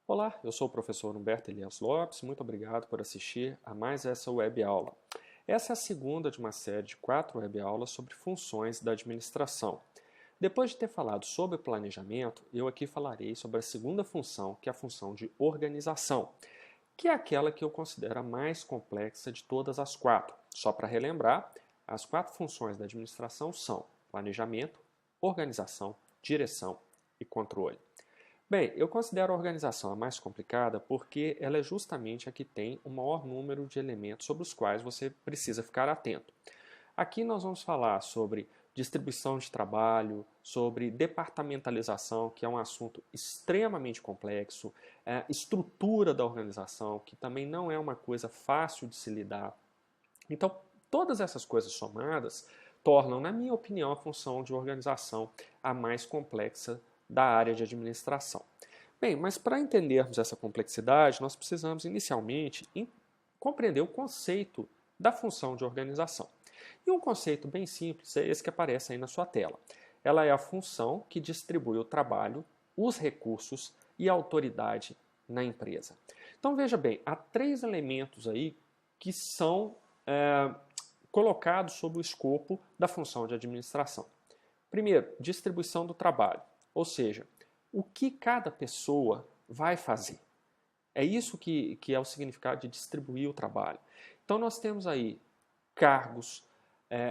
Olá, eu sou o professor Humberto Elias Lopes, muito obrigado por assistir a mais essa web aula. Essa é a segunda de uma série de 4 web aulas sobre funções da administração. Depois de ter falado sobre planejamento, eu aqui falarei sobre a segunda função, que é a função de organização, que é aquela que eu considero a mais complexa de todas as 4. Só para relembrar, as 4 funções da administração são planejamento, organização, direção e controle. Bem, eu considero a organização a mais complicada porque ela é justamente a que tem o maior número de elementos sobre os quais você precisa ficar atento. Aqui nós vamos falar sobre distribuição de trabalho, sobre departamentalização, que é um assunto extremamente complexo, estrutura da organização, que também não é uma coisa fácil de se lidar. Então, todas essas coisas somadas tornam, na minha opinião, a função de organização a mais complexa da área de administração. Bem, mas para entendermos essa complexidade, nós precisamos inicialmente compreender o conceito da função de organização. E um conceito bem simples é esse que aparece aí na sua tela. Ela é a função que distribui o trabalho, os recursos e a autoridade na empresa. Então veja bem, há 3 elementos aí que são colocados sob o escopo da função de administração. Primeiro, distribuição do trabalho, ou seja, o que cada pessoa vai fazer. É isso que é o significado de distribuir o trabalho. Então nós temos aí cargos,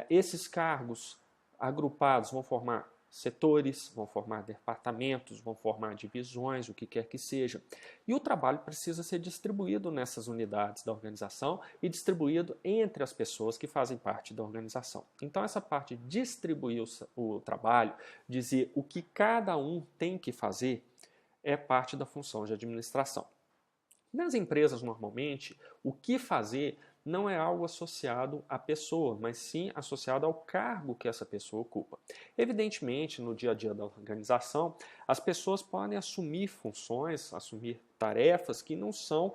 esses cargos agrupados vão formar setores, vão formar departamentos, vão formar divisões, o que quer que seja. E o trabalho precisa ser distribuído nessas unidades da organização e distribuído entre as pessoas que fazem parte da organização. Então essa parte de distribuir o trabalho, dizer o que cada um tem que fazer, é parte da função de administração. Nas empresas, normalmente, o que fazer não é algo associado à pessoa, mas sim associado ao cargo que essa pessoa ocupa. Evidentemente, no dia a dia da organização, as pessoas podem assumir funções, assumir tarefas que não são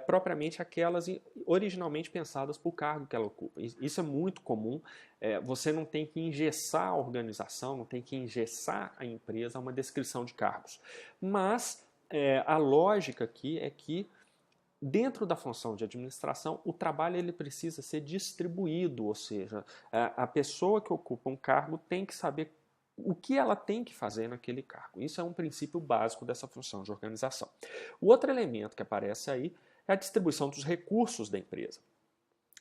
propriamente aquelas originalmente pensadas para o cargo que ela ocupa. Isso é muito comum. Você não tem que engessar a organização, não tem que engessar a empresa a uma descrição de cargos. Mas a lógica aqui é que dentro da função de administração, o trabalho ele precisa ser distribuído, ou seja, a pessoa que ocupa um cargo tem que saber o que ela tem que fazer naquele cargo. Isso é um princípio básico dessa função de organização. O outro elemento que aparece aí é a distribuição dos recursos da empresa.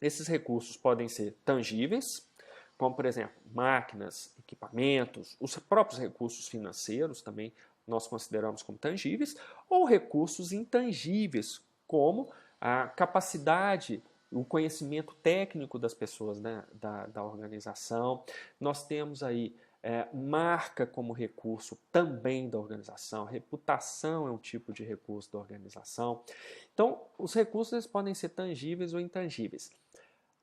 Esses recursos podem ser tangíveis, como, por exemplo, máquinas, equipamentos, os próprios recursos financeiros também nós consideramos como tangíveis, ou recursos intangíveis, como a capacidade, o conhecimento técnico das pessoas, né, da organização. Nós temos aí marca como recurso também da organização, reputação é um tipo de recurso da organização. Então, os recursos eles podem ser tangíveis ou intangíveis.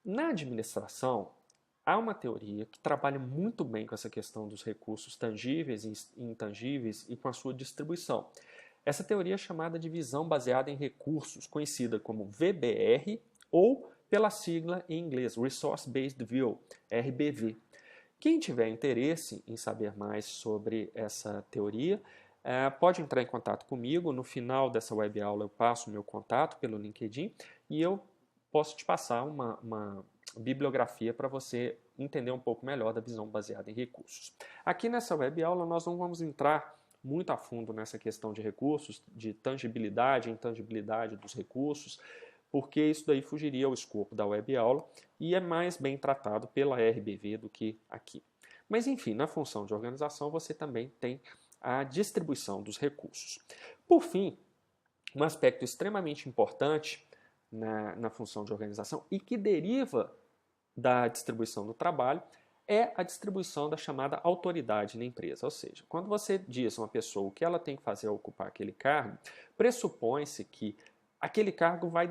Na administração, há uma teoria que trabalha muito bem com essa questão dos recursos tangíveis e intangíveis e com a sua distribuição. Essa teoria é chamada de visão baseada em recursos, conhecida como VBR ou pela sigla em inglês Resource Based View, RBV. Quem tiver interesse em saber mais sobre essa teoria, pode entrar em contato comigo. No final dessa web aula eu passo o meu contato pelo LinkedIn e eu posso te passar uma bibliografia para você entender um pouco melhor da visão baseada em recursos. Aqui nessa web aula nós não vamos entrar muito a fundo nessa questão de recursos, de tangibilidade e intangibilidade dos recursos, porque isso daí fugiria ao escopo da web aula e é mais bem tratado pela RBV do que aqui. Mas enfim, na função de organização você também tem a distribuição dos recursos. Por fim, um aspecto extremamente importante na função de organização e que deriva da distribuição do trabalho é a distribuição da chamada autoridade na empresa. Ou seja, quando você diz a uma pessoa o que ela tem que fazer ao ocupar aquele cargo, pressupõe-se que aquele cargo vai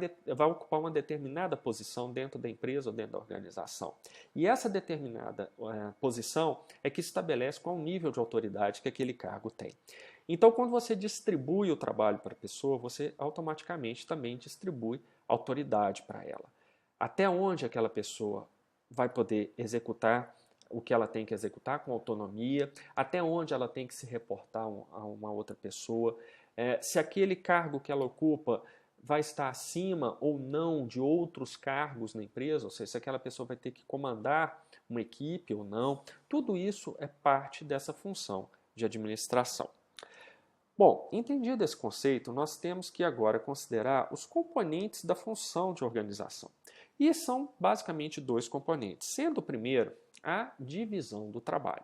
ocupar uma determinada posição dentro da empresa ou dentro da organização. E essa determinada posição é que estabelece qual o nível de autoridade que aquele cargo tem. Então, quando você distribui o trabalho para a pessoa, você automaticamente também distribui autoridade para ela. Até onde aquela pessoa vai poder executar o que ela tem que executar com autonomia, até onde ela tem que se reportar a uma outra pessoa, se aquele cargo que ela ocupa vai estar acima ou não de outros cargos na empresa, ou seja, se aquela pessoa vai ter que comandar uma equipe ou não. Tudo isso é parte dessa função de administração. Bom, entendido esse conceito, nós temos que agora considerar os componentes da função de organização. E são basicamente dois componentes, sendo o primeiro a divisão do trabalho.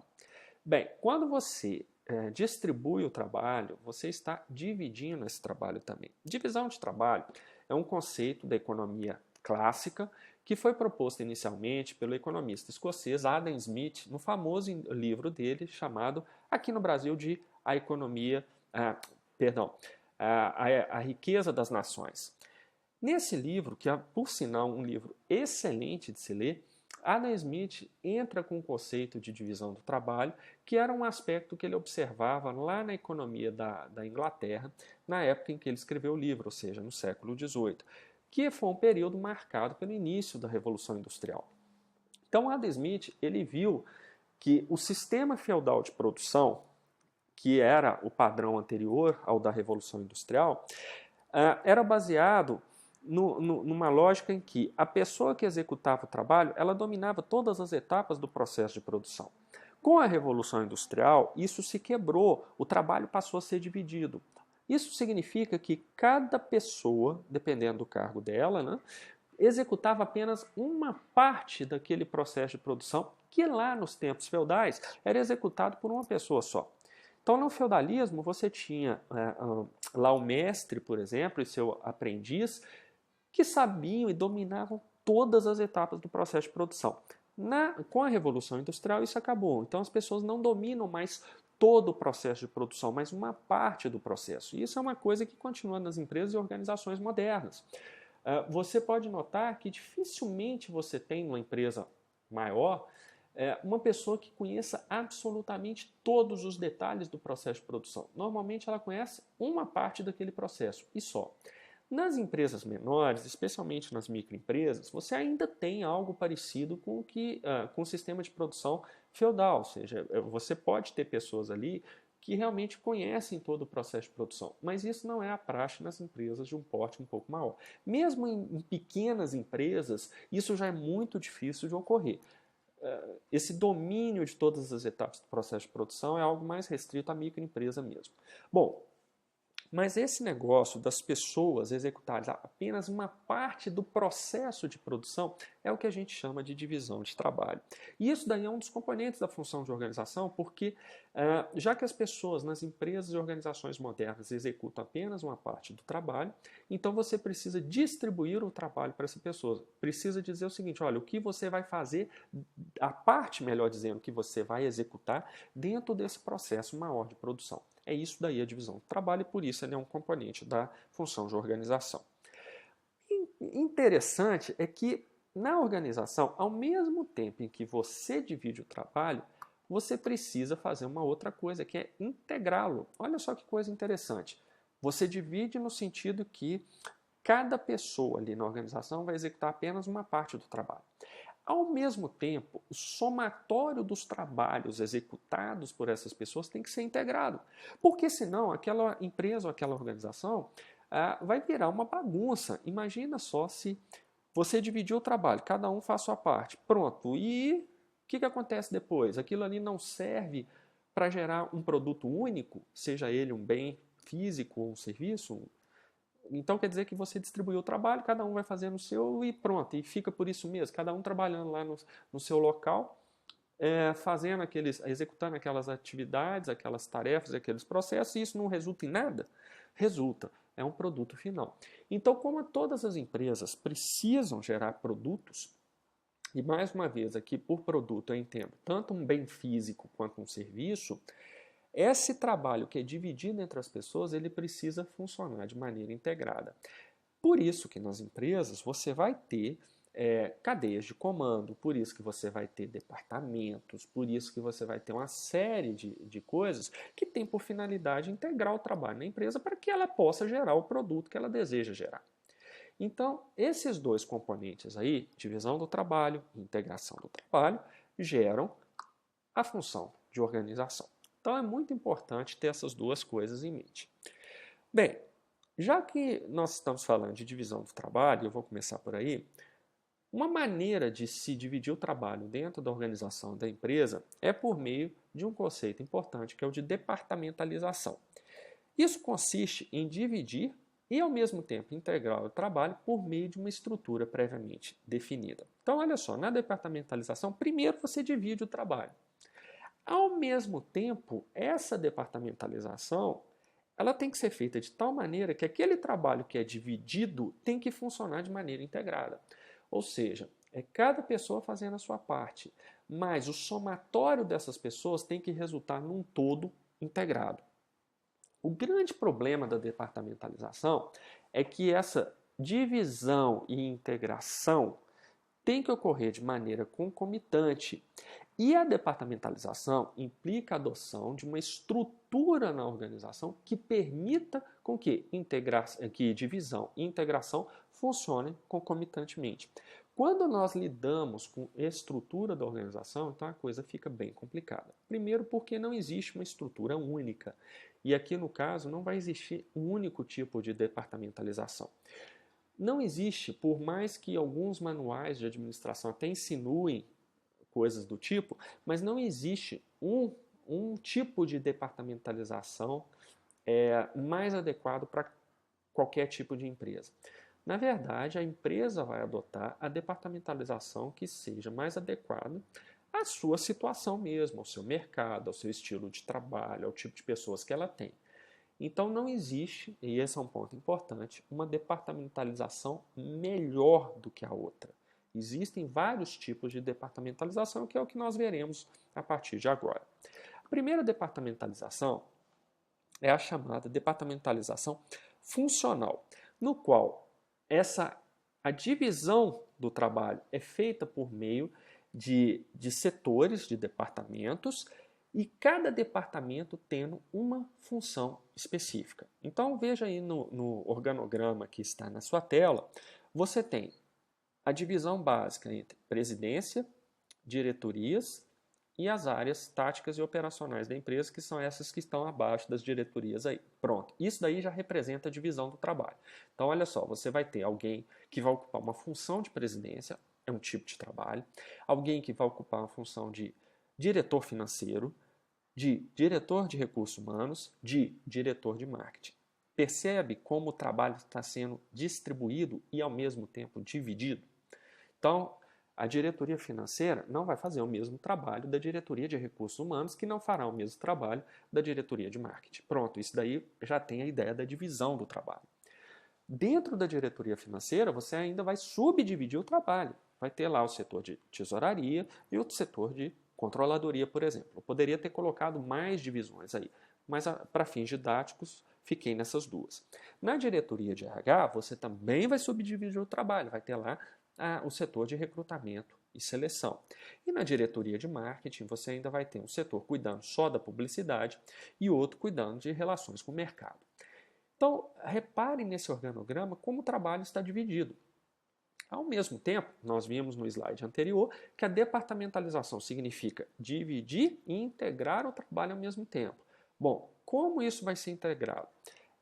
Bem, quando você distribui o trabalho, você está dividindo esse trabalho também. Divisão de trabalho é um conceito da economia clássica que foi proposto inicialmente pelo economista escocês Adam Smith no famoso livro dele chamado aqui no Brasil de A Economia, a Riqueza das Nações. Nesse livro, que é por sinal um livro excelente de se ler, Adam Smith entra com o conceito de divisão do trabalho, que era um aspecto que ele observava lá na economia da Inglaterra, na época em que ele escreveu o livro, ou seja, no século XVIII, que foi um período marcado pelo início da Revolução Industrial. Então, Adam Smith ele viu que o sistema feudal de produção, que era o padrão anterior ao da Revolução Industrial, era baseado numa lógica em que a pessoa que executava o trabalho, ela dominava todas as etapas do processo de produção. Com a Revolução Industrial, isso se quebrou, o trabalho passou a ser dividido. Isso significa que cada pessoa, dependendo do cargo dela, né, executava apenas uma parte daquele processo de produção que lá nos tempos feudais era executado por uma pessoa só. Então, no feudalismo, você tinha lá o mestre, por exemplo, e seu aprendiz, que sabiam e dominavam todas as etapas do processo de produção. Com a Revolução Industrial, isso acabou. Então, as pessoas não dominam mais todo o processo de produção, mas uma parte do processo. E isso é uma coisa que continua nas empresas e organizações modernas. Você pode notar que dificilmente você tem numa empresa maior uma pessoa que conheça absolutamente todos os detalhes do processo de produção. Normalmente ela conhece uma parte daquele processo e só. Nas empresas menores, especialmente nas microempresas, você ainda tem algo parecido com o sistema de produção feudal, ou seja, você pode ter pessoas ali que realmente conhecem todo o processo de produção, mas isso não é a praxe nas empresas de um porte um pouco maior. Mesmo em pequenas empresas, isso já é muito difícil de ocorrer. Esse domínio de todas as etapas do processo de produção é algo mais restrito à microempresa mesmo. Bom, mas esse negócio das pessoas executarem apenas uma parte do processo de produção é o que a gente chama de divisão de trabalho. E isso daí é um dos componentes da função de organização, porque já que as pessoas nas empresas e organizações modernas executam apenas uma parte do trabalho, então você precisa distribuir o trabalho para essa pessoa. Precisa dizer o seguinte, olha, o que você vai fazer, a parte, melhor dizendo, que você vai executar dentro desse processo maior de produção. É isso daí a divisão do trabalho e por isso ele é um componente da função de organização. Interessante é que na organização, ao mesmo tempo em que você divide o trabalho, você precisa fazer uma outra coisa, que é integrá-lo. Olha só que coisa interessante. Você divide no sentido que cada pessoa ali na organização vai executar apenas uma parte do trabalho. Ao mesmo tempo, o somatório dos trabalhos executados por essas pessoas tem que ser integrado, porque senão aquela empresa ou aquela organização vai virar uma bagunça. Imagina só se você dividir o trabalho, cada um faz a sua parte, pronto, e o que acontece depois? Aquilo ali não serve para gerar um produto único, seja ele um bem físico ou um serviço. Então quer dizer que você distribuiu o trabalho, cada um vai fazendo o seu e pronto, e fica por isso mesmo, cada um trabalhando lá no seu local, executando aquelas atividades, aquelas tarefas, aqueles processos, e isso não resulta em nada? Resulta, é um produto final. Então, como todas as empresas precisam gerar produtos, e mais uma vez aqui por produto eu entendo tanto um bem físico quanto um serviço, esse trabalho que é dividido entre as pessoas, ele precisa funcionar de maneira integrada. Por isso que nas empresas você vai ter cadeias de comando, por isso que você vai ter departamentos, por isso que você vai ter uma série de coisas que tem por finalidade integrar o trabalho na empresa para que ela possa gerar o produto que ela deseja gerar. Então, esses dois componentes aí, divisão do trabalho e integração do trabalho, geram a função de organização. Então é muito importante ter essas duas coisas em mente. Bem, já que nós estamos falando de divisão do trabalho, eu vou começar por aí, uma maneira de se dividir o trabalho dentro da organização da empresa é por meio de um conceito importante, que é o de departamentalização. Isso consiste em dividir e, ao mesmo tempo, integrar o trabalho por meio de uma estrutura previamente definida. Então, olha só, na departamentalização, primeiro você divide o trabalho. Ao mesmo tempo, essa departamentalização ela tem que ser feita de tal maneira que aquele trabalho que é dividido tem que funcionar de maneira integrada. Ou seja, é cada pessoa fazendo a sua parte, mas o somatório dessas pessoas tem que resultar num todo integrado. O grande problema da departamentalização é que essa divisão e integração tem que ocorrer de maneira concomitante. E a departamentalização implica a adoção de uma estrutura na organização que permita com que divisão e integração funcionem concomitantemente. Quando nós lidamos com a estrutura da organização, então a coisa fica bem complicada. Primeiro porque não existe uma estrutura única. E aqui no caso não vai existir um único tipo de departamentalização. Não existe, por mais que alguns manuais de administração até insinuem coisas do tipo, mas não existe um tipo de departamentalização mais adequado para qualquer tipo de empresa. Na verdade, a empresa vai adotar a departamentalização que seja mais adequada à sua situação mesmo, ao seu mercado, ao seu estilo de trabalho, ao tipo de pessoas que ela tem. Então não existe, e esse é um ponto importante, uma departamentalização melhor do que a outra. Existem vários tipos de departamentalização, que é o que nós veremos a partir de agora. A primeira departamentalização é a chamada departamentalização funcional, no qual a divisão do trabalho é feita por meio de setores, de departamentos, e cada departamento tendo uma função específica. Então veja aí no organograma que está na sua tela, você tem a divisão básica entre presidência, diretorias e as áreas táticas e operacionais da empresa, que são essas que estão abaixo das diretorias aí. Pronto, isso daí já representa a divisão do trabalho. Então olha só, você vai ter alguém que vai ocupar uma função de presidência, é um tipo de trabalho, alguém que vai ocupar uma função de diretor financeiro, de diretor de recursos humanos, de diretor de marketing. Percebe como o trabalho está sendo distribuído e ao mesmo tempo dividido? Então, a diretoria financeira não vai fazer o mesmo trabalho da diretoria de recursos humanos, que não fará o mesmo trabalho da diretoria de marketing. Pronto, isso daí já tem a ideia da divisão do trabalho. Dentro da diretoria financeira, você ainda vai subdividir o trabalho. Vai ter lá o setor de tesouraria e o setor de controladoria, por exemplo. Eu poderia ter colocado mais divisões aí, mas para fins didáticos, fiquei nessas duas. Na diretoria de RH, você também vai subdividir o trabalho. Vai ter lá o setor de recrutamento e seleção. E na diretoria de marketing, você ainda vai ter um setor cuidando só da publicidade e outro cuidando de relações com o mercado. Então, reparem nesse organograma como o trabalho está dividido. Ao mesmo tempo, nós vimos no slide anterior que a departamentalização significa dividir e integrar o trabalho ao mesmo tempo. Bom, como isso vai ser integrado?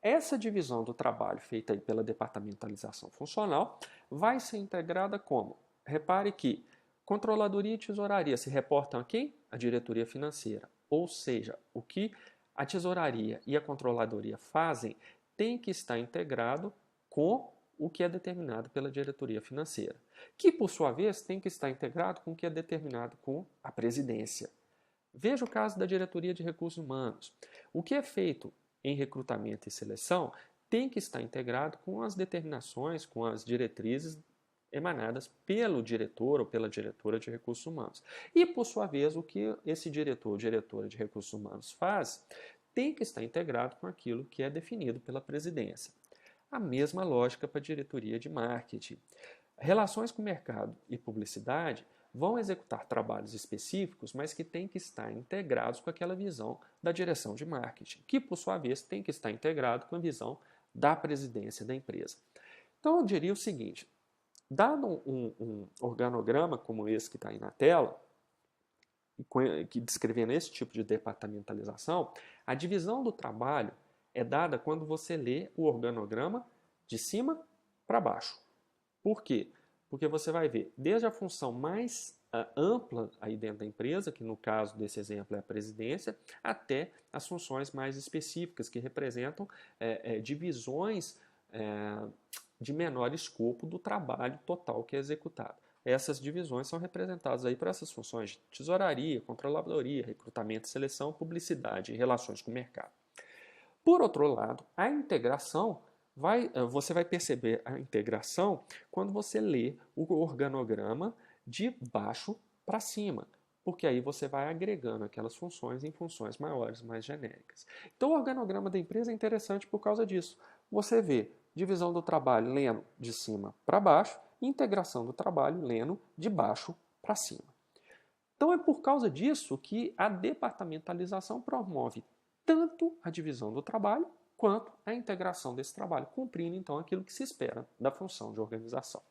Essa divisão do trabalho feita aí pela departamentalização funcional vai ser integrada como? Repare que controladoria e tesouraria se reportam a quem? A diretoria financeira. Ou seja, o que a tesouraria e a controladoria fazem tem que estar integrado com o que é determinado pela diretoria financeira, que por sua vez tem que estar integrado com o que é determinado com a presidência. Veja o caso da diretoria de recursos humanos. O que é feito em recrutamento e seleção tem que estar integrado com as determinações, com as diretrizes emanadas pelo diretor ou pela diretora de recursos humanos. E, por sua vez, o que esse diretor ou diretora de recursos humanos faz tem que estar integrado com aquilo que é definido pela presidência. A mesma lógica para a diretoria de marketing. Relações com o mercado e publicidade vão executar trabalhos específicos, mas que têm que estar integrados com aquela visão da direção de marketing, que, por sua vez, tem que estar integrado com a visão da presidência da empresa. Então, eu diria o seguinte, dado um organograma como esse que está aí na tela, que descrevendo esse tipo de departamentalização, a divisão do trabalho é dada quando você lê o organograma de cima para baixo. Por quê? Porque você vai ver desde a função mais ampla aí dentro da empresa, que no caso desse exemplo é a presidência, até as funções mais específicas, que representam divisões de menor escopo do trabalho total que é executado. Essas divisões são representadas aí por essas funções de tesouraria, controladoria, recrutamento e seleção, publicidade e relações com o mercado. Por outro lado, a integração, você vai perceber a integração quando você lê o organograma de baixo para cima, porque aí você vai agregando aquelas funções em funções maiores, mais genéricas. Então o organograma da empresa é interessante por causa disso. Você vê divisão do trabalho lendo de cima para baixo, e integração do trabalho lendo de baixo para cima. Então é por causa disso que a departamentalização promove tanto a divisão do trabalho quanto a integração desse trabalho, cumprindo então aquilo que se espera da função de organização.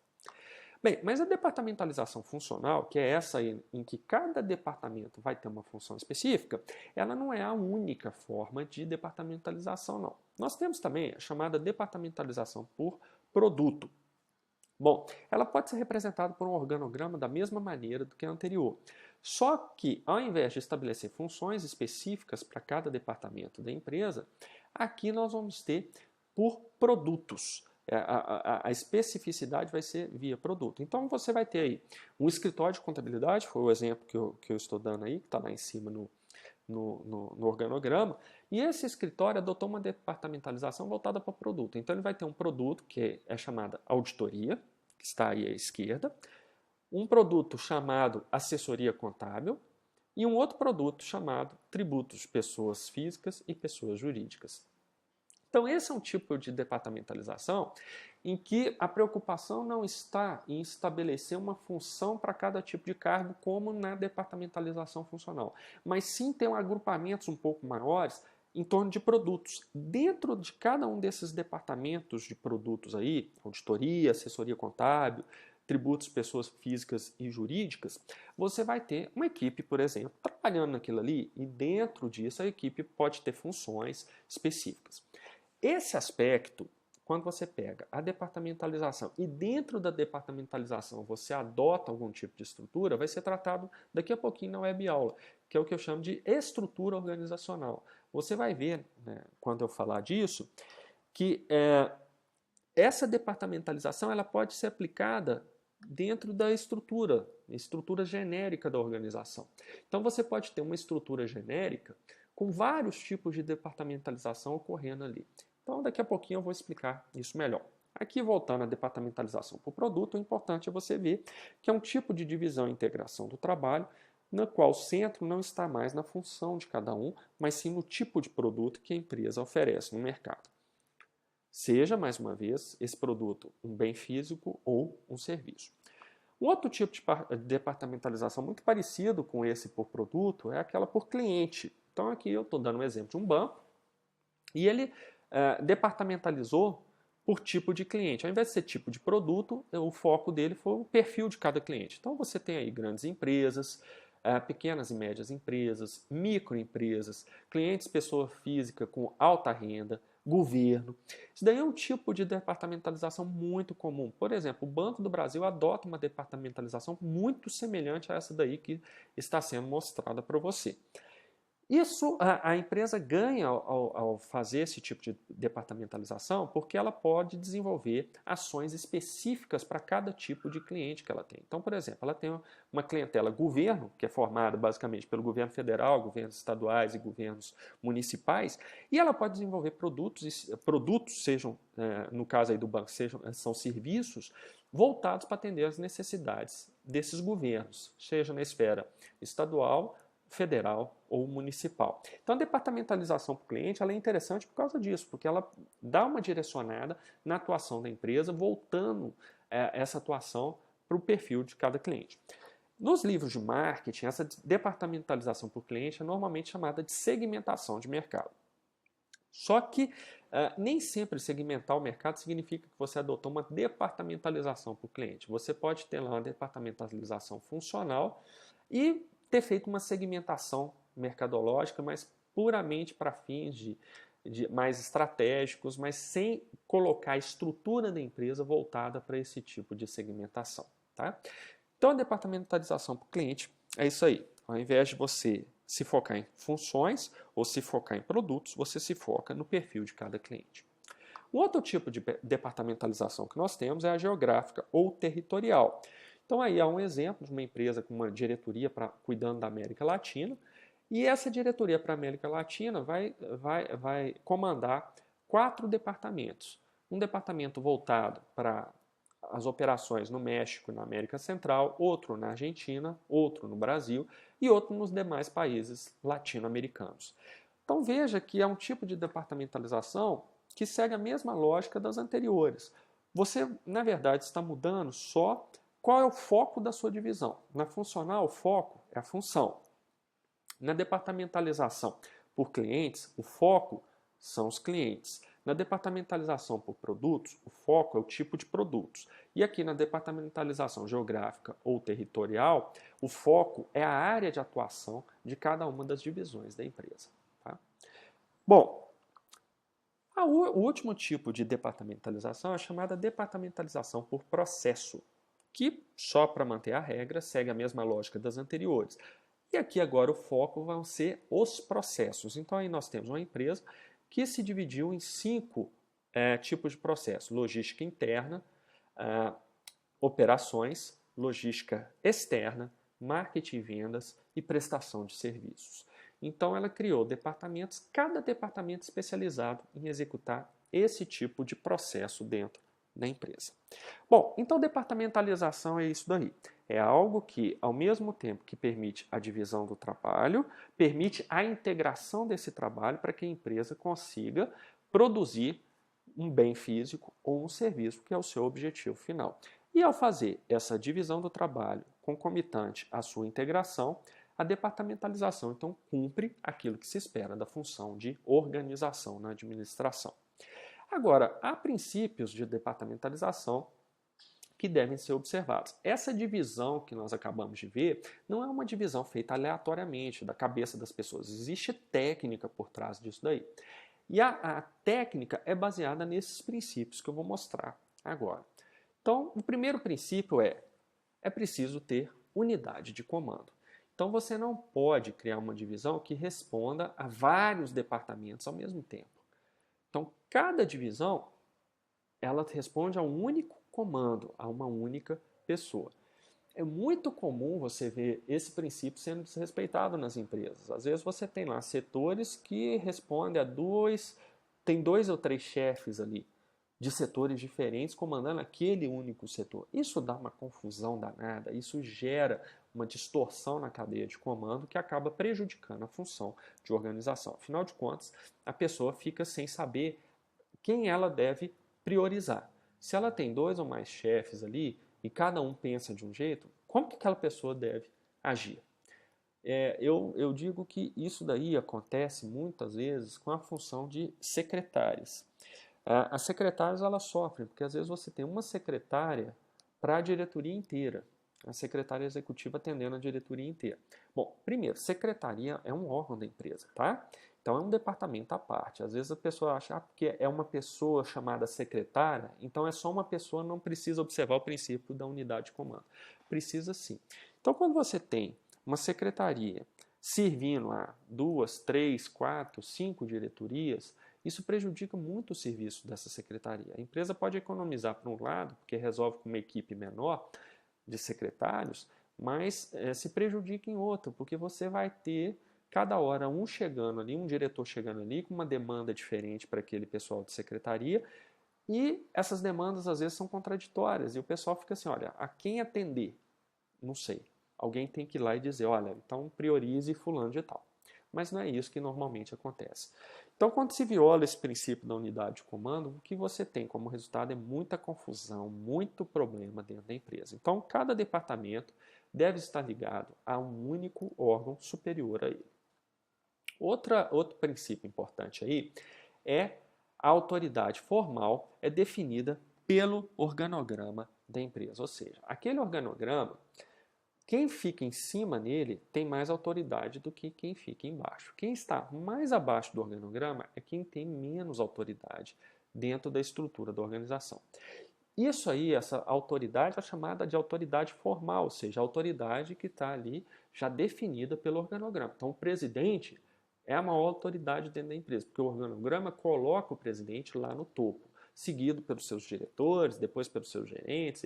Bem, mas a departamentalização funcional, que é essa aí, em que cada departamento vai ter uma função específica, ela não é a única forma de departamentalização, não. Nós temos também a chamada departamentalização por produto. Bom, ela pode ser representada por um organograma da mesma maneira do que a anterior. Só que, ao invés de estabelecer funções específicas para cada departamento da empresa, aqui nós vamos ter por produtos. A especificidade vai ser via produto. Então, você vai ter aí um escritório de contabilidade, foi o exemplo que eu estou dando aí, que está lá em cima no organograma, e esse escritório adotou uma departamentalização voltada para o produto. Então, ele vai ter um produto que é chamada auditoria, que está aí à esquerda, um produto chamado assessoria contábil e um outro produto chamado tributos, pessoas físicas e pessoas jurídicas. Então, esse é um tipo de departamentalização em que a preocupação não está em estabelecer uma função para cada tipo de cargo, como na departamentalização funcional, mas sim ter agrupamentos um pouco maiores em torno de produtos. Dentro de cada um desses departamentos de produtos aí, auditoria, assessoria contábil, tributos, pessoas físicas e jurídicas, você vai ter uma equipe, por exemplo, trabalhando naquilo ali, e dentro disso a equipe pode ter funções específicas. Esse aspecto, quando você pega a departamentalização e dentro da departamentalização você adota algum tipo de estrutura, vai ser tratado daqui a pouquinho na web aula, que é o que eu chamo de estrutura organizacional. Você vai ver, né, quando eu falar disso, que essa departamentalização ela pode ser aplicada dentro da estrutura genérica da organização. Então você pode ter uma estrutura genérica com vários tipos de departamentalização ocorrendo ali. Então, daqui a pouquinho eu vou explicar isso melhor. Aqui, voltando à departamentalização por produto, o importante é você ver que é um tipo de divisão e integração do trabalho, na qual o centro não está mais na função de cada um, mas sim no tipo de produto que a empresa oferece no mercado. Seja, mais uma vez, esse produto um bem físico ou um serviço. Um outro tipo de departamentalização muito parecido com esse por produto é aquela por cliente. Então, aqui eu estou dando um exemplo de um banco e ele departamentalizou por tipo de cliente. Ao invés de ser tipo de produto, o foco dele foi o perfil de cada cliente. Então você tem aí grandes empresas, pequenas e médias empresas, microempresas, clientes pessoa física com alta renda, governo. Isso daí é um tipo de departamentalização muito comum. Por exemplo, o Banco do Brasil adota uma departamentalização muito semelhante a essa daí que está sendo mostrada para você. Isso a empresa ganha ao fazer esse tipo de departamentalização porque ela pode desenvolver ações específicas para cada tipo de cliente que ela tem. Então, por exemplo, ela tem uma clientela governo, que é formada basicamente pelo governo federal, governos estaduais e governos municipais, e ela pode desenvolver produtos sejam, no caso aí do banco, são serviços voltados para atender às necessidades desses governos, seja na esfera estadual, federal ou municipal. Então a departamentalização para o cliente ela é interessante por causa disso, porque ela dá uma direcionada na atuação da empresa, voltando essa atuação para o perfil de cada cliente. Nos livros de marketing, essa departamentalização por cliente é normalmente chamada de segmentação de mercado. Só que nem sempre segmentar o mercado significa que você adotou uma departamentalização por cliente. Você pode ter lá uma departamentalização funcional e ter feito uma segmentação mercadológica, mas puramente para fins de mais estratégicos, mas sem colocar a estrutura da empresa voltada para esse tipo de segmentação. Tá? Então, a departamentalização para o cliente é isso aí. Ao invés de você se focar em funções ou se focar em produtos, você se foca no perfil de cada cliente. Um outro tipo de departamentalização que nós temos é a geográfica ou territorial. Então, aí há um exemplo de uma empresa com uma diretoria cuidando da América Latina, e essa diretoria para a América Latina vai comandar 4 departamentos. Um departamento voltado para as operações no México e na América Central, outro na Argentina, outro no Brasil e outro nos demais países latino-americanos. Então veja que é um tipo de departamentalização que segue a mesma lógica das anteriores. Você, na verdade, está mudando só qual é o foco da sua divisão. Na funcional, o foco é a função. Na departamentalização por clientes, o foco são os clientes. Na departamentalização por produtos, o foco é o tipo de produtos. E aqui na departamentalização geográfica ou territorial, o foco é a área de atuação de cada uma das divisões da empresa. Tá? Bom, o último tipo de departamentalização é a chamada departamentalização por processo, que, só para manter a regra, segue a mesma lógica das anteriores. E aqui agora o foco vão ser os processos. Então aí nós temos uma empresa que se dividiu em 5 tipos de processo: logística interna, operações, logística externa, marketing e vendas e prestação de serviços. Então ela criou departamentos, cada departamento especializado em executar esse tipo de processo dentro da empresa. Bom, então departamentalização é isso daí. É algo que, ao mesmo tempo que permite a divisão do trabalho, permite a integração desse trabalho para que a empresa consiga produzir um bem físico ou um serviço, que é o seu objetivo final. E ao fazer essa divisão do trabalho concomitante à sua integração, a departamentalização, então, cumpre aquilo que se espera da função de organização na administração. Agora, há princípios de departamentalização que devem ser observados. Essa divisão que nós acabamos de ver não é uma divisão feita aleatoriamente da cabeça das pessoas. Existe técnica por trás disso daí. E a técnica é baseada nesses princípios que eu vou mostrar agora. Então, o primeiro princípio é preciso ter unidade de comando. Então, você não pode criar uma divisão que responda a vários departamentos ao mesmo tempo. Então, cada divisão, ela responde a um único comando, a uma única pessoa. É muito comum você ver esse princípio sendo desrespeitado nas empresas. Às vezes você tem lá setores que respondem tem 2 ou 3 chefes ali, de setores diferentes, comandando aquele único setor. Isso dá uma confusão danada, isso gera uma distorção na cadeia de comando que acaba prejudicando a função de organização. Afinal de contas, a pessoa fica sem saber quem ela deve priorizar. Se ela tem 2 ou mais chefes ali e cada um pensa de um jeito, como que aquela pessoa deve agir? Eu digo que isso daí acontece muitas vezes com a função de secretárias. As secretárias elas sofrem, porque às vezes você tem uma secretária para a diretoria inteira, a secretária executiva atendendo a diretoria inteira. Bom, primeiro, secretaria é um órgão da empresa, tá? Então é um departamento à parte. Às vezes a pessoa acha porque é uma pessoa chamada secretária, então é só uma pessoa, não precisa observar o princípio da unidade de comando. Precisa sim. Então quando você tem uma secretaria servindo a 2, 3, 4, 5 diretorias, isso prejudica muito o serviço dessa secretaria. A empresa pode economizar por um lado, porque resolve com uma equipe menor de secretários, mas se prejudica em outro, porque você vai ter cada hora um chegando ali, um diretor chegando ali com uma demanda diferente para aquele pessoal de secretaria, e essas demandas às vezes são contraditórias, e o pessoal fica assim, olha, a quem atender? Não sei. Alguém tem que ir lá e dizer, olha, então priorize fulano de tal. Mas não é isso que normalmente acontece. Então, quando se viola esse princípio da unidade de comando, o que você tem como resultado é muita confusão, muito problema dentro da empresa. Então, cada departamento deve estar ligado a um único órgão superior a ele. Outro princípio importante aí é a autoridade formal é definida pelo organograma da empresa. Ou seja, aquele organograma Quem fica em cima nele tem mais autoridade do que quem fica embaixo. Quem está mais abaixo do organograma é quem tem menos autoridade dentro da estrutura da organização. Isso aí, essa autoridade é chamada de autoridade formal, ou seja, a autoridade que está ali já definida pelo organograma. Então, o presidente é a maior autoridade dentro da empresa, porque o organograma coloca o presidente lá no topo, seguido pelos seus diretores, depois pelos seus gerentes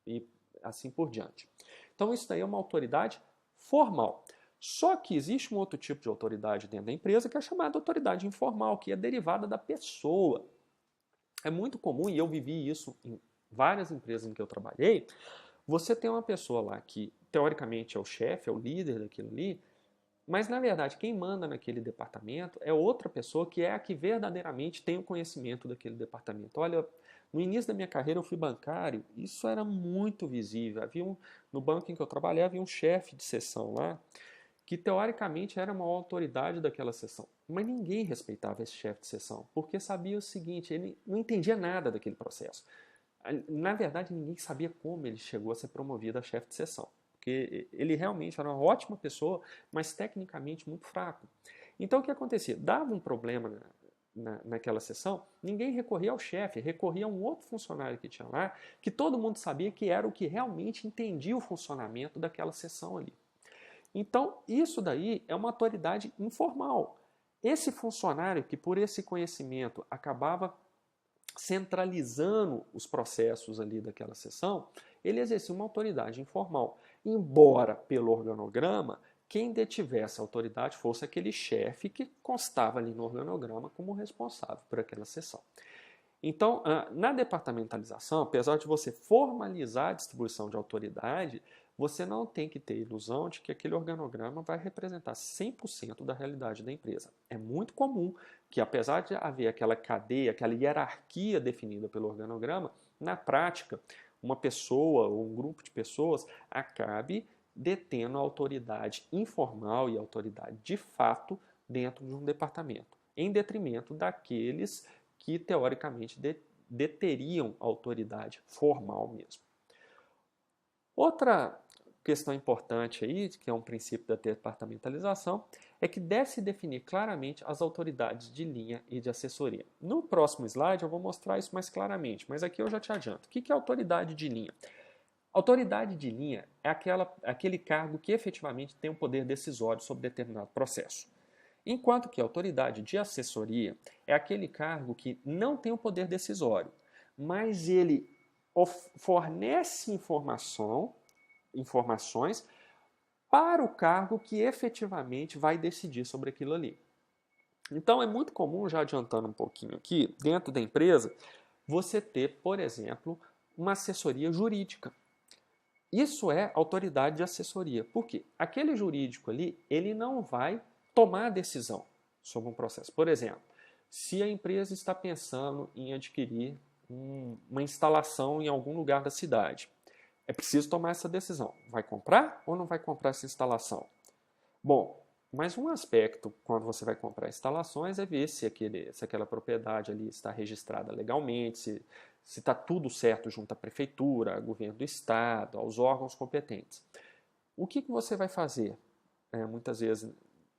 e assim por diante. Então, isso daí é uma autoridade formal. Só que existe um outro tipo de autoridade dentro da empresa que é chamada autoridade informal, que é derivada da pessoa. É muito comum, e eu vivi isso em várias empresas em que eu trabalhei, você tem uma pessoa lá que, teoricamente, é o chefe, é o líder daquilo ali, mas, na verdade, quem manda naquele departamento é outra pessoa que é a que verdadeiramente tem o conhecimento daquele departamento. Olha, no início da minha carreira eu fui bancário, isso era muito visível. No banco em que eu trabalhei havia um chefe de seção lá, que teoricamente era uma autoridade daquela seção. Mas ninguém respeitava esse chefe de seção, porque sabia o seguinte, ele não entendia nada daquele processo. Na verdade, ninguém sabia como ele chegou a ser promovido a chefe de seção, porque ele realmente era uma ótima pessoa, mas tecnicamente muito fraco. Então, o que acontecia? Dava um problema naquela sessão, ninguém recorria ao chefe, recorria a um outro funcionário que tinha lá, que todo mundo sabia que era o que realmente entendia o funcionamento daquela sessão ali. Então, isso daí é uma autoridade informal. Esse funcionário que, por esse conhecimento, acabava centralizando os processos ali daquela sessão, ele exercia uma autoridade informal. Embora, pelo organograma, quem detivesse a autoridade fosse aquele chefe que constava ali no organograma como responsável por aquela sessão. Então, na departamentalização, apesar de você formalizar a distribuição de autoridade, você não tem que ter ilusão de que aquele organograma vai representar 100% da realidade da empresa. É muito comum que, apesar de haver aquela cadeia, aquela hierarquia definida pelo organograma, na prática, uma pessoa ou um grupo de pessoas acabe detendo a autoridade informal e a autoridade de fato dentro de um departamento, em detrimento daqueles que, teoricamente, deteriam autoridade formal mesmo. Outra questão importante aí, que é um princípio da departamentalização, é que deve-se definir claramente as autoridades de linha e de assessoria. No próximo slide eu vou mostrar isso mais claramente, mas aqui eu já te adianto. O que é autoridade de linha? Autoridade de linha é aquele cargo que efetivamente tem o poder decisório sobre determinado processo. Enquanto que a autoridade de assessoria é aquele cargo que não tem o poder decisório, mas ele fornece informações para o cargo que efetivamente vai decidir sobre aquilo ali. Então é muito comum, já adiantando um pouquinho aqui, dentro da empresa, você ter, por exemplo, uma assessoria jurídica. Isso é autoridade de assessoria. Por quê? Aquele jurídico ali, ele não vai tomar decisão sobre um processo. Por exemplo, se a empresa está pensando em adquirir uma instalação em algum lugar da cidade, é preciso tomar essa decisão. Vai comprar ou não vai comprar essa instalação? Bom, mas um aspecto quando você vai comprar instalações é ver se aquela propriedade ali está registrada legalmente, se está tudo certo junto à prefeitura, ao governo do estado, aos órgãos competentes. O que você vai fazer, muitas vezes,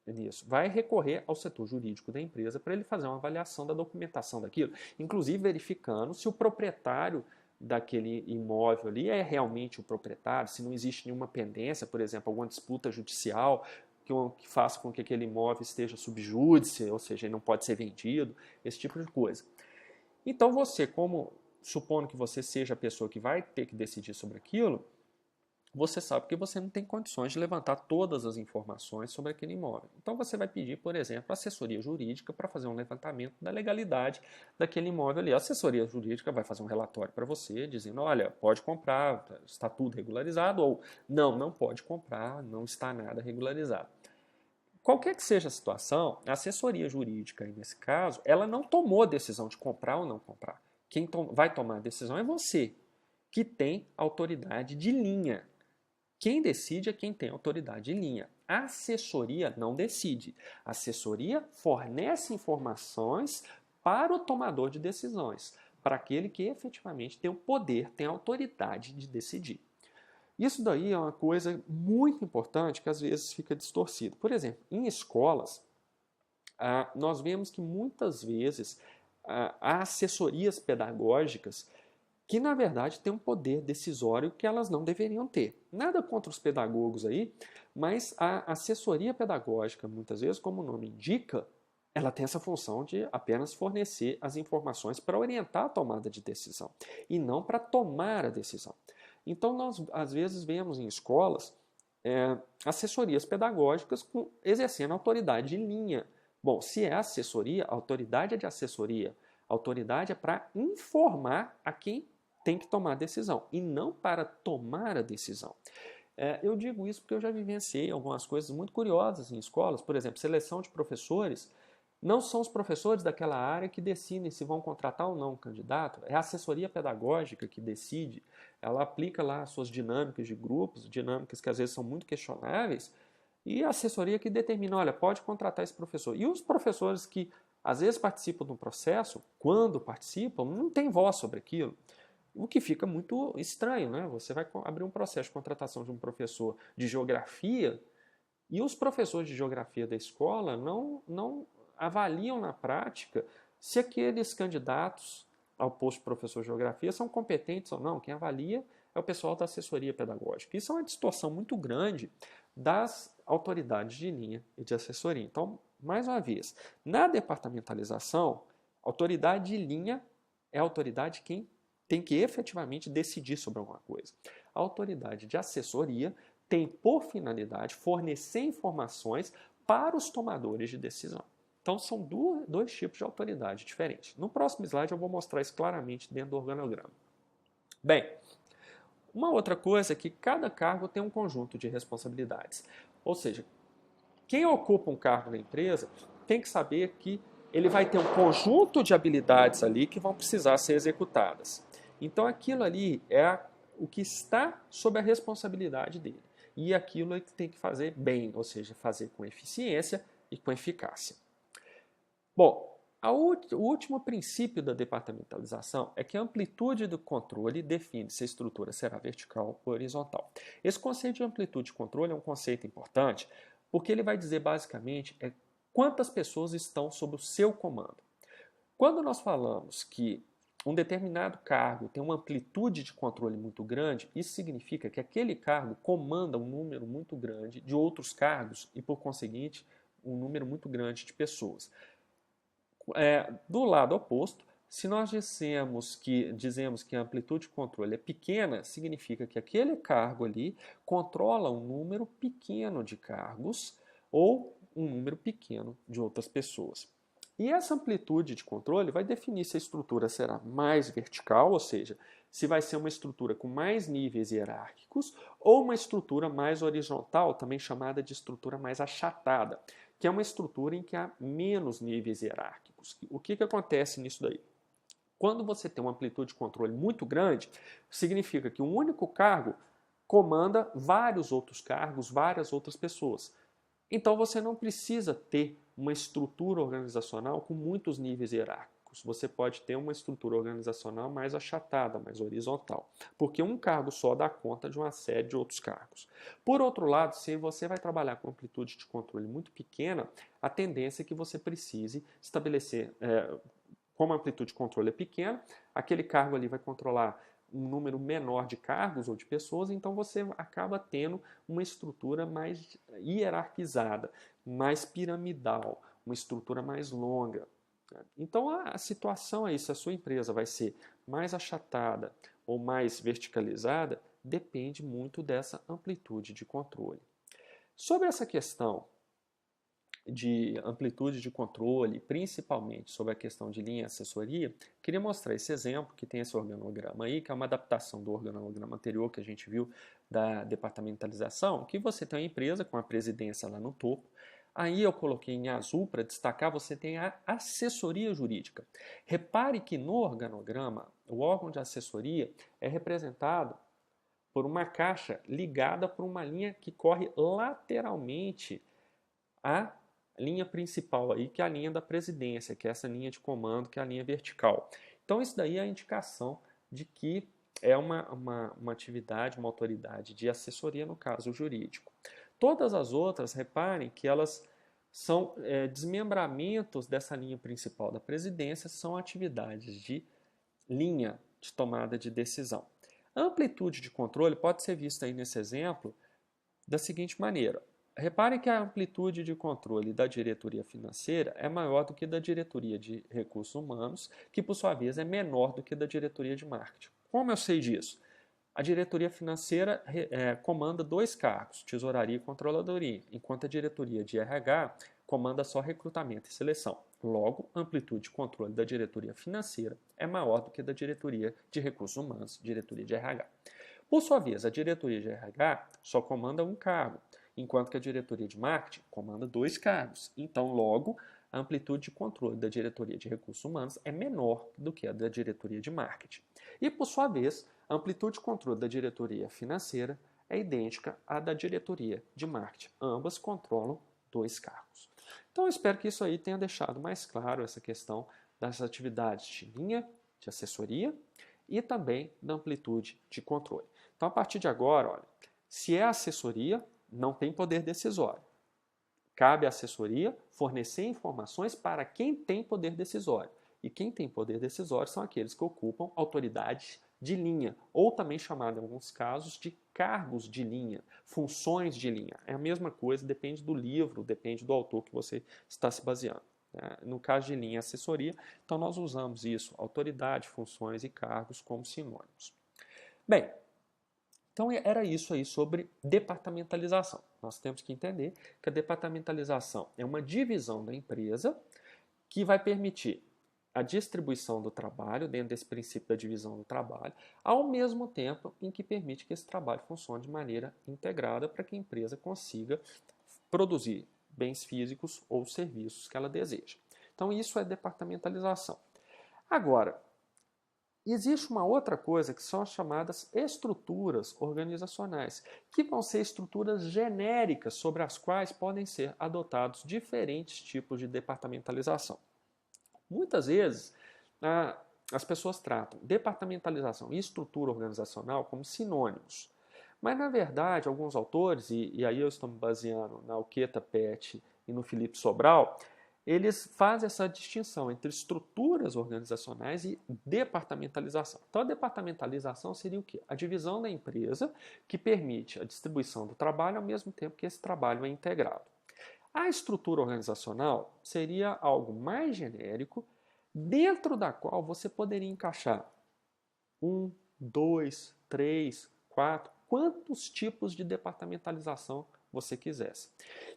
nisso? Vai recorrer ao setor jurídico da empresa para ele fazer uma avaliação da documentação daquilo, inclusive verificando se o proprietário daquele imóvel ali é realmente o proprietário, se não existe nenhuma pendência, por exemplo, alguma disputa judicial que faça com que aquele imóvel esteja sub júdice, ou seja, ele não pode ser vendido, esse tipo de coisa. Então você, supondo que você seja a pessoa que vai ter que decidir sobre aquilo, você sabe que você não tem condições de levantar todas as informações sobre aquele imóvel. Então você vai pedir, por exemplo, assessoria jurídica para fazer um levantamento da legalidade daquele imóvel ali. A assessoria jurídica vai fazer um relatório para você, dizendo, olha, pode comprar, está tudo regularizado, ou não pode comprar, não está nada regularizado. Qualquer que seja a situação, a assessoria jurídica, nesse caso, ela não tomou a decisão de comprar ou não comprar. Quem vai tomar a decisão é você, que tem autoridade de linha. Quem decide é quem tem autoridade em linha. A assessoria não decide. A assessoria fornece informações para o tomador de decisões, para aquele que efetivamente tem o poder, tem a autoridade de decidir. Isso daí é uma coisa muito importante que às vezes fica distorcido. Por exemplo, em escolas, nós vemos que muitas vezes há assessorias pedagógicas que, na verdade, têm um poder decisório que elas não deveriam ter. Nada contra os pedagogos aí, mas a assessoria pedagógica, muitas vezes, como o nome indica, ela tem essa função de apenas fornecer as informações para orientar a tomada de decisão e não para tomar a decisão. Então, nós, às vezes, vemos em escolas assessorias pedagógicas exercendo autoridade de linha. Bom, se é assessoria, a autoridade é de assessoria. A autoridade é para informar a quem tem que tomar a decisão e não para tomar a decisão. Eu digo isso porque eu já vivenciei algumas coisas muito curiosas em escolas. Por exemplo, seleção de professores. Não são os professores daquela área que decidem se vão contratar ou não o candidato, é a assessoria pedagógica que decide. Ela aplica lá as suas dinâmicas de grupos, dinâmicas que às vezes são muito questionáveis, e a assessoria que determina, olha, pode contratar esse professor. E os professores que às vezes participam do processo, quando participam, não têm voz sobre aquilo. O que fica muito estranho, né? Você vai abrir um processo de contratação de um professor de geografia e os professores de geografia da escola não avaliam na prática se aqueles candidatos ao posto de professor de geografia são competentes ou não. Quem avalia é o pessoal da assessoria pedagógica. Isso é uma distorção muito grande das autoridades de linha e de assessoria. Então, mais uma vez, na departamentalização, autoridade de linha é a autoridade quem tem que efetivamente decidir sobre alguma coisa. A autoridade de assessoria tem por finalidade fornecer informações para os tomadores de decisão. Então, são dois tipos de autoridade diferentes. No próximo slide, eu vou mostrar isso claramente dentro do organograma. Bem, uma outra coisa é que cada cargo tem um conjunto de responsabilidades. Ou seja, quem ocupa um cargo na empresa tem que saber que ele vai ter um conjunto de habilidades ali que vão precisar ser executadas. Então, aquilo ali é o que está sob a responsabilidade dele. E aquilo ele tem que fazer bem, ou seja, fazer com eficiência e com eficácia. Bom, o último princípio da departamentalização é que a amplitude do controle define se a estrutura será vertical ou horizontal. Esse conceito de amplitude de controle é um conceito importante porque ele vai dizer basicamente quantas pessoas estão sob o seu comando. Quando nós falamos que um determinado cargo tem uma amplitude de controle muito grande, isso significa que aquele cargo comanda um número muito grande de outros cargos e, por conseguinte, um número muito grande de pessoas. Do lado oposto, se nós dizemos que a amplitude de controle é pequena, significa que aquele cargo ali controla um número pequeno de cargos ou um número pequeno de outras pessoas. E essa amplitude de controle vai definir se a estrutura será mais vertical, ou seja, se vai ser uma estrutura com mais níveis hierárquicos, ou uma estrutura mais horizontal, também chamada de estrutura mais achatada, que é uma estrutura em que há menos níveis hierárquicos. O que acontece nisso daí? Quando você tem uma amplitude de controle muito grande, significa que um único cargo comanda vários outros cargos, várias outras pessoas. Então você não precisa ter uma estrutura organizacional com muitos níveis hierárquicos. Você pode ter uma estrutura organizacional mais achatada, mais horizontal, porque um cargo só dá conta de uma série de outros cargos. Por outro lado, se você vai trabalhar com amplitude de controle muito pequena, a tendência é que você precise estabelecer, como a amplitude de controle é pequena, aquele cargo ali vai controlar um número menor de cargos ou de pessoas, então você acaba tendo uma estrutura mais hierarquizada, mais piramidal, uma estrutura mais longa. Então a situação é isso, a sua empresa vai ser mais achatada ou mais verticalizada, depende muito dessa amplitude de controle. Sobre essa questão de amplitude de controle, principalmente sobre a questão de linha e assessoria, queria mostrar esse exemplo que tem esse organograma aí, que é uma adaptação do organograma anterior que a gente viu da departamentalização, que você tem uma empresa com a presidência lá no topo. Aí eu coloquei em azul para destacar, você tem a assessoria jurídica. Repare que no organograma, o órgão de assessoria é representado por uma caixa ligada por uma linha que corre lateralmente à linha principal aí, que é a linha da presidência, que é essa linha de comando, que é a linha vertical. Então isso daí é a indicação de que é uma atividade, uma autoridade de assessoria no caso jurídico. Todas as outras, reparem que elas são desmembramentos dessa linha principal da presidência, são atividades de linha de tomada de decisão. A amplitude de controle pode ser vista aí nesse exemplo da seguinte maneira. Reparem que a amplitude de controle da diretoria financeira é maior do que da diretoria de recursos humanos, que por sua vez é menor do que da diretoria de marketing. Como eu sei disso? A diretoria financeira comanda 2 cargos, tesouraria e controladoria, enquanto a diretoria de RH comanda só recrutamento e seleção. Logo, a amplitude de controle da diretoria financeira é maior do que da diretoria de recursos humanos, diretoria de RH. Por sua vez, a diretoria de RH só comanda 1 cargo, enquanto que a diretoria de marketing comanda 2 cargos. Então, logo, a amplitude de controle da diretoria de recursos humanos é menor do que a da diretoria de marketing. E, por sua vez, a amplitude de controle da diretoria financeira é idêntica à da diretoria de marketing. Ambas controlam 2 cargos. Então, eu espero que isso aí tenha deixado mais claro essa questão das atividades de linha, de assessoria e também da amplitude de controle. Então, a partir de agora, olha, se é assessoria, não tem poder decisório. Cabe à assessoria fornecer informações para quem tem poder decisório. E quem tem poder decisório são aqueles que ocupam autoridades de linha, ou também chamado em alguns casos de cargos de linha, funções de linha. É a mesma coisa, depende do livro, depende do autor que você está se baseando. No caso de linha, assessoria, então nós usamos isso, autoridade, funções e cargos como sinônimos. Bem, então era isso aí sobre departamentalização. Nós temos que entender que a departamentalização é uma divisão da empresa que vai permitir a distribuição do trabalho dentro desse princípio da divisão do trabalho, ao mesmo tempo em que permite que esse trabalho funcione de maneira integrada para que a empresa consiga produzir bens físicos ou serviços que ela deseja. Então isso é departamentalização. Agora, existe uma outra coisa que são as chamadas estruturas organizacionais, que vão ser estruturas genéricas sobre as quais podem ser adotados diferentes tipos de departamentalização. Muitas vezes, as pessoas tratam departamentalização e estrutura organizacional como sinônimos. Mas, na verdade, alguns autores, e aí eu estou me baseando na Alqueta Pet e no Felipe Sobral, eles fazem essa distinção entre estruturas organizacionais e departamentalização. Então, a departamentalização seria o quê? A divisão da empresa que permite a distribuição do trabalho ao mesmo tempo que esse trabalho é integrado. A estrutura organizacional seria algo mais genérico, dentro da qual você poderia encaixar 1, 2, 3, 4, quantos tipos de departamentalização você quisesse.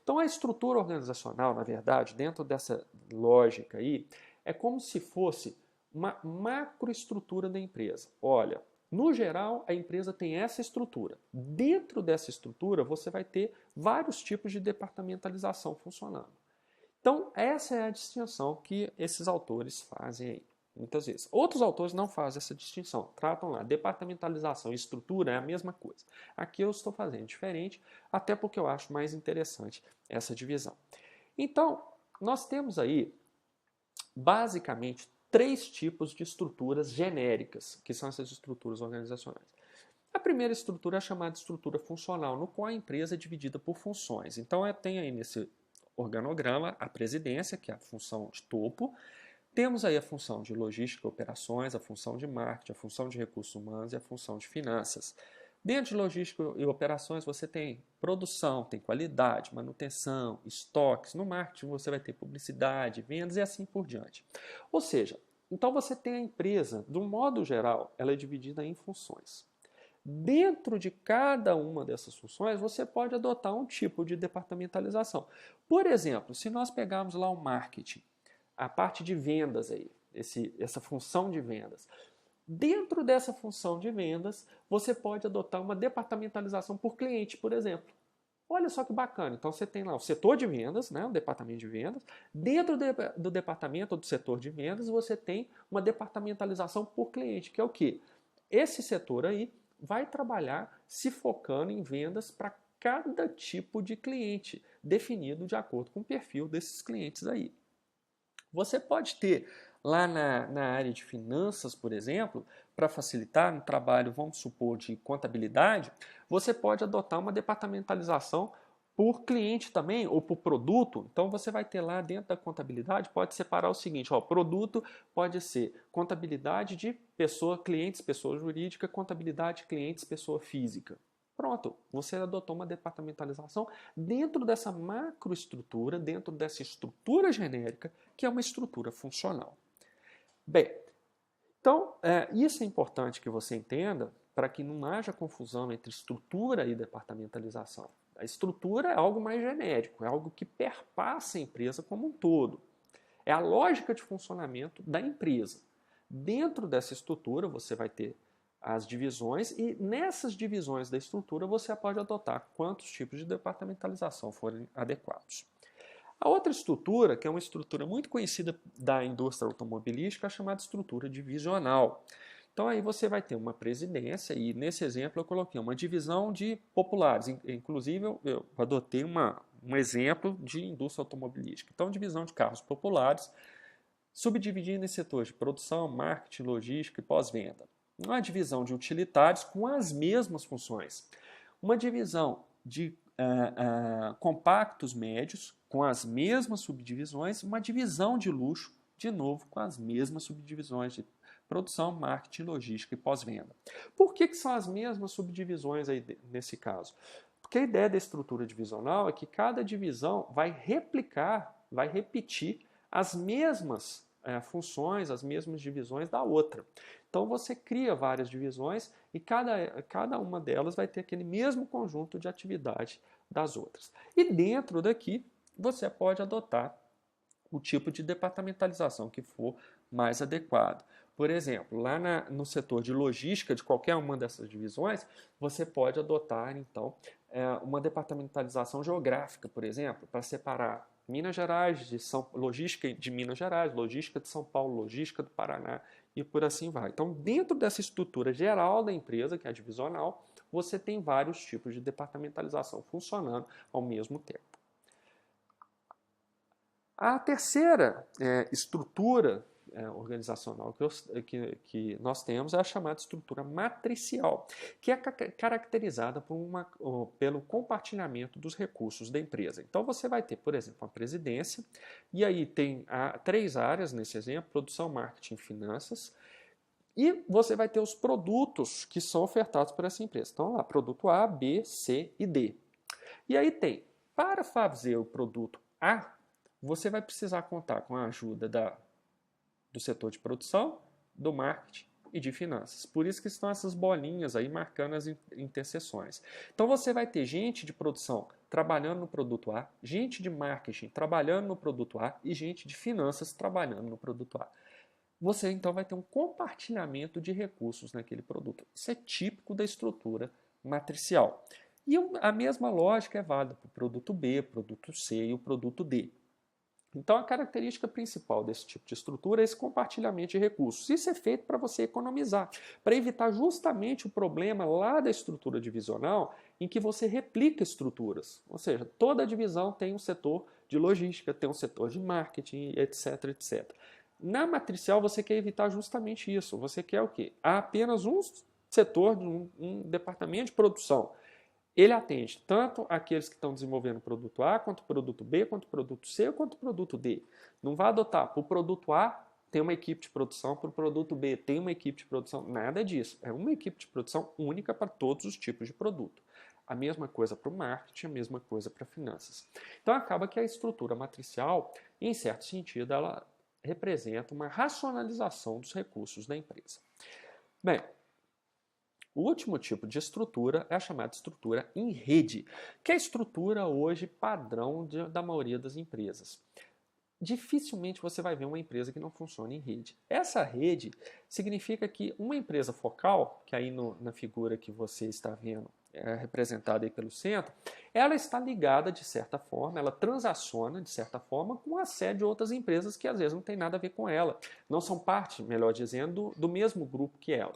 Então, a estrutura organizacional, na verdade, dentro dessa lógica aí, é como se fosse uma macroestrutura da empresa. Olha, no geral, a empresa tem essa estrutura. Dentro dessa estrutura, você vai ter vários tipos de departamentalização funcionando. Então, essa é a distinção que esses autores fazem aí, muitas vezes. Outros autores não fazem essa distinção, tratam lá, departamentalização e estrutura é a mesma coisa. Aqui eu estou fazendo diferente, até porque eu acho mais interessante essa divisão. Então, nós temos aí, basicamente, 3 tipos de estruturas genéricas, que são essas estruturas organizacionais. A primeira estrutura é chamada de estrutura funcional, no qual a empresa é dividida por funções. Então, tem aí nesse organograma a presidência, que é a função de topo. Temos aí a função de logística e operações, a função de marketing, a função de recursos humanos e a função de finanças. Dentro de logística e operações você tem produção, tem qualidade, manutenção, estoques. No marketing você vai ter publicidade, vendas e assim por diante. Ou seja, então você tem a empresa, de um modo geral, ela é dividida em funções. Dentro de cada uma dessas funções, você pode adotar um tipo de departamentalização. Por exemplo, se nós pegarmos lá o marketing, a parte de vendas aí, essa função de vendas. Dentro dessa função de vendas, você pode adotar uma departamentalização por cliente, por exemplo. Olha só que bacana. Então, você tem lá o setor de vendas, né, o departamento de vendas. Dentro do departamento ou do setor de vendas, você tem uma departamentalização por cliente, que é o quê? Esse setor aí vai trabalhar se focando em vendas para cada tipo de cliente, definido de acordo com o perfil desses clientes aí. Você pode ter lá na área de finanças, por exemplo, para facilitar no trabalho, vamos supor, de contabilidade, você pode adotar uma departamentalização por cliente também, ou por produto. Então você vai ter lá dentro da contabilidade, pode separar o seguinte, ó, produto pode ser contabilidade de pessoa, clientes, pessoa jurídica, contabilidade de clientes, pessoa física. Pronto, você adotou uma departamentalização dentro dessa macroestrutura, dentro dessa estrutura genérica, que é uma estrutura funcional. Bem, então isso é importante que você entenda para que não haja confusão entre estrutura e departamentalização. A estrutura é algo mais genérico, é algo que perpassa a empresa como um todo. É a lógica de funcionamento da empresa. Dentro dessa estrutura você vai ter as divisões e nessas divisões da estrutura você pode adotar quantos tipos de departamentalização forem adequados. A outra estrutura, que é uma estrutura muito conhecida da indústria automobilística, é chamada estrutura divisional. Então aí você vai ter uma presidência e nesse exemplo eu coloquei uma divisão de populares. Inclusive eu adotei um exemplo de indústria automobilística. Então divisão de carros populares, subdividindo em setores de produção, marketing, logística e pós-venda. Uma divisão de utilitários com as mesmas funções. Uma divisão de compactos médios com as mesmas subdivisões. Uma divisão de luxo, de novo, com as mesmas subdivisões de produção, marketing, logística e pós-venda. Por que são as mesmas subdivisões aí nesse caso? Porque a ideia da estrutura divisional é que cada divisão vai repetir as mesmas funções, as mesmas divisões da outra. Então você cria várias divisões e cada uma delas vai ter aquele mesmo conjunto de atividade das outras. E dentro daqui você pode adotar o tipo de departamentalização que for mais adequado. Por exemplo, lá no setor de logística de qualquer uma dessas divisões, você pode adotar, então, uma departamentalização geográfica, por exemplo, para separar Minas Gerais, logística de Minas Gerais, logística de São Paulo, logística do Paraná e por assim vai. Então, dentro dessa estrutura geral da empresa, que é a divisional, você tem vários tipos de departamentalização funcionando ao mesmo tempo. A terceira estrutura organizacional que nós temos é a chamada estrutura matricial, que é caracterizada pelo compartilhamento dos recursos da empresa. Então você vai ter, por exemplo, a presidência, e aí tem 3 áreas nesse exemplo: produção, marketing e finanças, e você vai ter os produtos que são ofertados por essa empresa. Então lá, produto A, B, C e D. E aí tem, para fazer o produto A, você vai precisar contar com a ajuda do setor de produção, do marketing e de finanças. Por isso que estão essas bolinhas aí marcando as interseções. Então você vai ter gente de produção trabalhando no produto A, gente de marketing trabalhando no produto A e gente de finanças trabalhando no produto A. Você então vai ter um compartilhamento de recursos naquele produto. Isso é típico da estrutura matricial. E a mesma lógica é válida para o produto B, produto C e o produto D. Então, a característica principal desse tipo de estrutura é esse compartilhamento de recursos. Isso é feito para você economizar, para evitar justamente o problema lá da estrutura divisional em que você replica estruturas. Ou seja, toda divisão tem um setor de logística, tem um setor de marketing, etc, etc. Na matricial, você quer evitar justamente isso. Você quer o quê? Há apenas um setor, um departamento de produção. Ele atende tanto aqueles que estão desenvolvendo o produto A, quanto o produto B, quanto o produto C, quanto o produto D. Não vai adotar, para o produto A tem uma equipe de produção, para o produto B tem uma equipe de produção, nada disso. É uma equipe de produção única para todos os tipos de produto. A mesma coisa para o marketing, a mesma coisa para finanças. Então acaba que a estrutura matricial, em certo sentido, ela representa uma racionalização dos recursos da empresa. Bem, o último tipo de estrutura é a chamada estrutura em rede, que é a estrutura hoje padrão da maioria das empresas. Dificilmente você vai ver uma empresa que não funciona em rede. Essa rede significa que uma empresa focal, que aí na figura que você está vendo representada aí pelo centro, ela está ligada de certa forma, ela transaciona de certa forma com a sede de outras empresas que às vezes não tem nada a ver com ela, não são parte, melhor dizendo, do mesmo grupo que ela.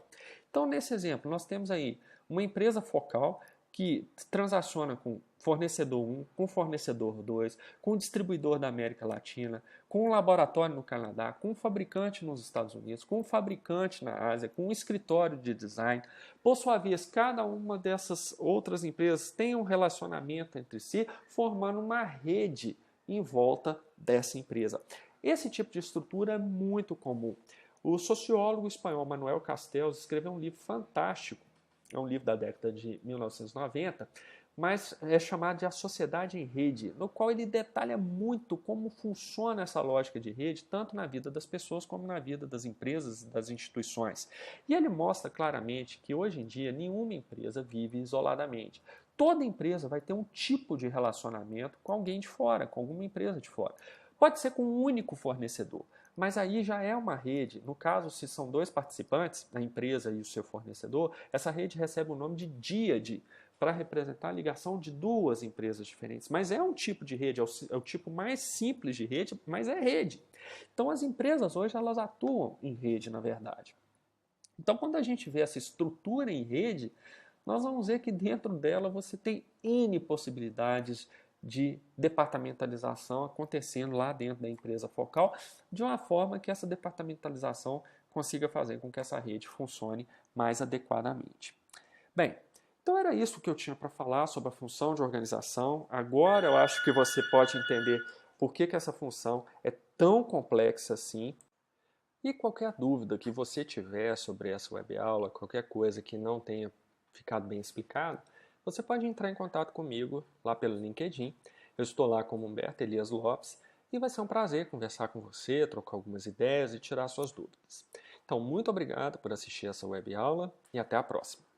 Então, nesse exemplo, nós temos aí uma empresa focal que transaciona com fornecedor 1, com fornecedor 2, com distribuidor da América Latina, com um laboratório no Canadá, com um fabricante nos Estados Unidos, com um fabricante na Ásia, com um escritório de design. Por sua vez, cada uma dessas outras empresas tem um relacionamento entre si, formando uma rede em volta dessa empresa. Esse tipo de estrutura é muito comum. O sociólogo espanhol Manuel Castells escreveu um livro fantástico, é um livro da década de 1990, mas é chamado de A Sociedade em Rede, no qual ele detalha muito como funciona essa lógica de rede, tanto na vida das pessoas como na vida das empresas e das instituições. E ele mostra claramente que hoje em dia nenhuma empresa vive isoladamente. Toda empresa vai ter um tipo de relacionamento com alguém de fora, com alguma empresa de fora. Pode ser com um único fornecedor, mas aí já é uma rede. No caso, se são dois participantes, a empresa e o seu fornecedor, essa rede recebe o nome de díade, para representar a ligação de duas empresas diferentes. Mas é um tipo de rede, é o tipo mais simples de rede, mas é rede. Então as empresas hoje elas atuam em rede, na verdade. Então quando a gente vê essa estrutura em rede, nós vamos ver que dentro dela você tem N possibilidades de departamentalização acontecendo lá dentro da empresa focal, de uma forma que essa departamentalização consiga fazer com que essa rede funcione mais adequadamente. Bem, então era isso que eu tinha para falar sobre a função de organização. Agora eu acho que você pode entender por que essa função é tão complexa assim. E qualquer dúvida que você tiver sobre essa web-aula, qualquer coisa que não tenha ficado bem explicado, você pode entrar em contato comigo lá pelo LinkedIn. Eu estou lá como Humberto Elias Lopes e vai ser um prazer conversar com você, trocar algumas ideias e tirar suas dúvidas. Então, muito obrigado por assistir essa web-aula e até a próxima.